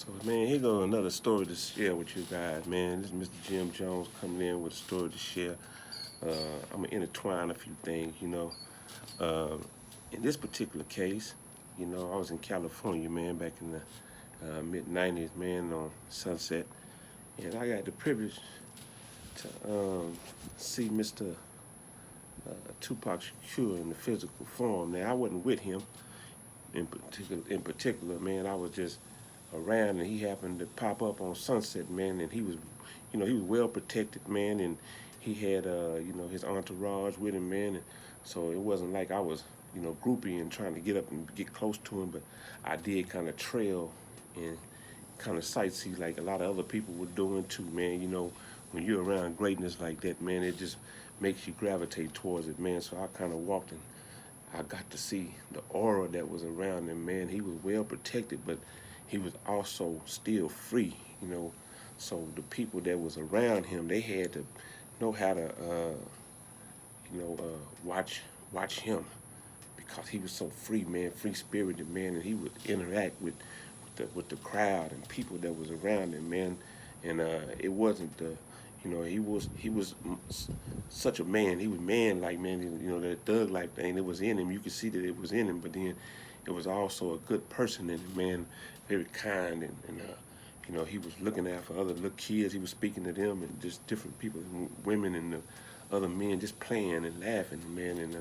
So, man, here goes another story to share with you guys, man. This is Mr. Jim Jones coming in with a story to share. I'm going to intertwine a few things, Uh, in this particular case, I was in California, man, back in the mid-90s, man, on Sunset. And I got the privilege to see Mr. Tupac Shakur in the physical form. Now, I wasn't with him in particular, man. I was just around, and he happened to pop up on Sunset, man, and he was well protected, man, and he had his entourage with him, man, and so it wasn't like I was groupie and trying to get up and get close to him, but I did kind of trail and kind of sightsee like a lot of other people were doing too, man. When you're around greatness like that, man, it just makes you gravitate towards it, man. So I kind of walked and I got to see the aura that was around him, man. He was well protected, but he was also still free, So the people that was around him, they had to know how to, watch him because he was so free, man, free spirited, man, and he would interact with the crowd and people that was around him, man. And it wasn't the he was such a man. He was man like, man. That thug like thing. It was in him. You could see that it was in him. But then it was also a good person in him, man. Very kind and he was looking out for other little kids. He was speaking to them and just different people, women and the other men, just playing and laughing, man. And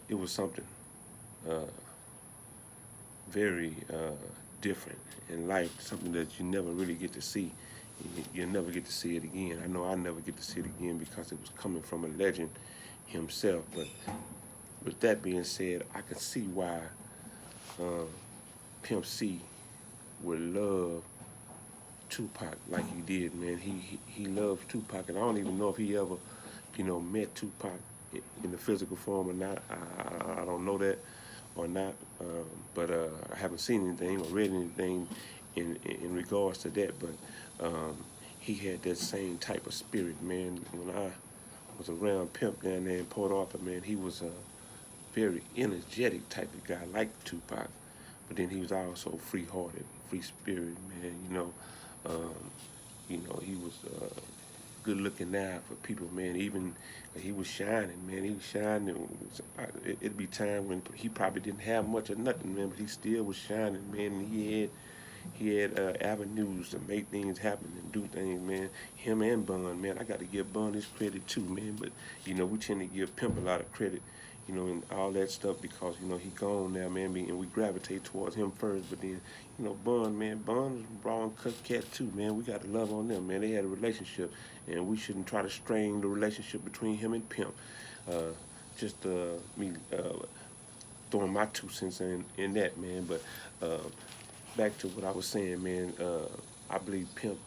it was something very different in life. Something that you never really get to see. You'll never get to see it again. I know I'll never get to see it again because it was coming from a legend himself. But with that being said, I can see why Pimp C would love Tupac like he did, man. He loved Tupac, and I don't even know if he ever, met Tupac in the physical form or not. I don't know that or not, but I haven't seen anything or read anything in regards to that. But he had that same type of spirit, man. When I was around Pimp down there in Port Arthur, man, he was a very energetic type of guy, like Tupac. But then he was also free-hearted, free-spirited, man. Um, he was good-looking now for people, man. Even he was shining, man. He was shining. It'd be time when he probably didn't have much or nothing, man, but he still was shining, man. And he had avenues to make things happen and do things, man. Him and Bun, man. I got to give Bun his credit too, man. But we tend to give Pimp a lot of credit, and all that stuff because he gone now, man. And we gravitate towards him first. But then, Bun, man, Bun was a raw and cut cat too, man. We got to love on them, man. They had a relationship, and we shouldn't try to strain the relationship between him and Pimp. Just me throwing my 2 cents in that, man. But back to what I was saying, man. I believe Pimp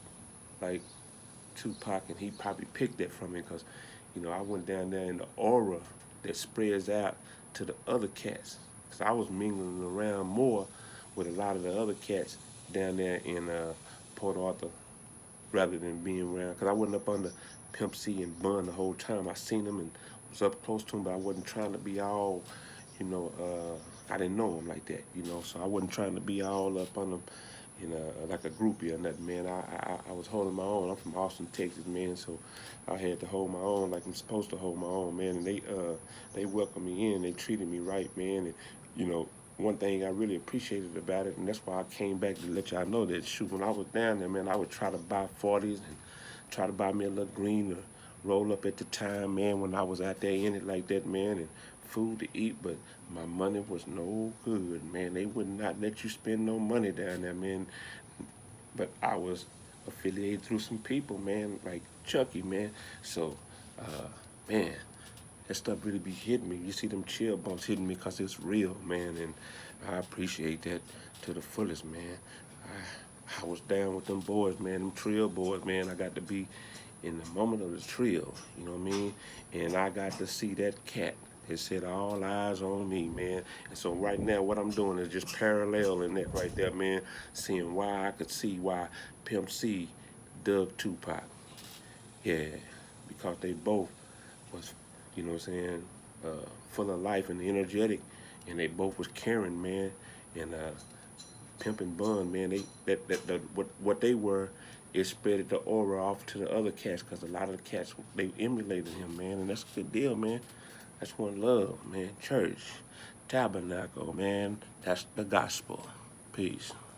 like Tupac, and he probably picked that from him because, I went down there in the aura that spreads out to the other cats. Because I was mingling around more with a lot of the other cats down there in Port Arthur rather than being around. Because I wasn't up under Pimp C and Bun the whole time. I seen them and was up close to them, but I wasn't trying to be all, I didn't know him like that, so I wasn't trying to be all up on him, like a groupie or nothing, man. I was holding my own. I'm from Austin, Texas, man, so I had to hold my own like I'm supposed to hold my own, man. And they welcomed me in. They treated me right, man. And one thing I really appreciated about it, and that's why I came back to let y'all know that shoot, when I was down there, man, I would try to buy 40s and try to buy me a little green to roll up at the time, man, when I was out there in it like that, man, and food to eat, but my money was no good, man. They would not let you spend no money down there, man. But I was affiliated through some people, man, like Chucky, man. So, man, that stuff really be hitting me. You see them chill bumps hitting me because it's real, man, and I appreciate that to the fullest, man. I was down with them boys, man, them trill boys, man. I got to be in the moment of the trill, you know what I mean? And I got to see that cat. It said all eyes on me, man. And so right now what I'm doing is just paralleling that right there, man. Seeing why I could see why Pimp C dug Tupac. Yeah, because they both was, what I'm saying, full of life and energetic. And they both was caring, man. And Pimp and Bun, man, what they were, it spread the aura off to the other cats because a lot of the cats they emulated him, man, and that's a good deal, man. That's one love, man. Church, tabernacle, man. That's the gospel. Peace.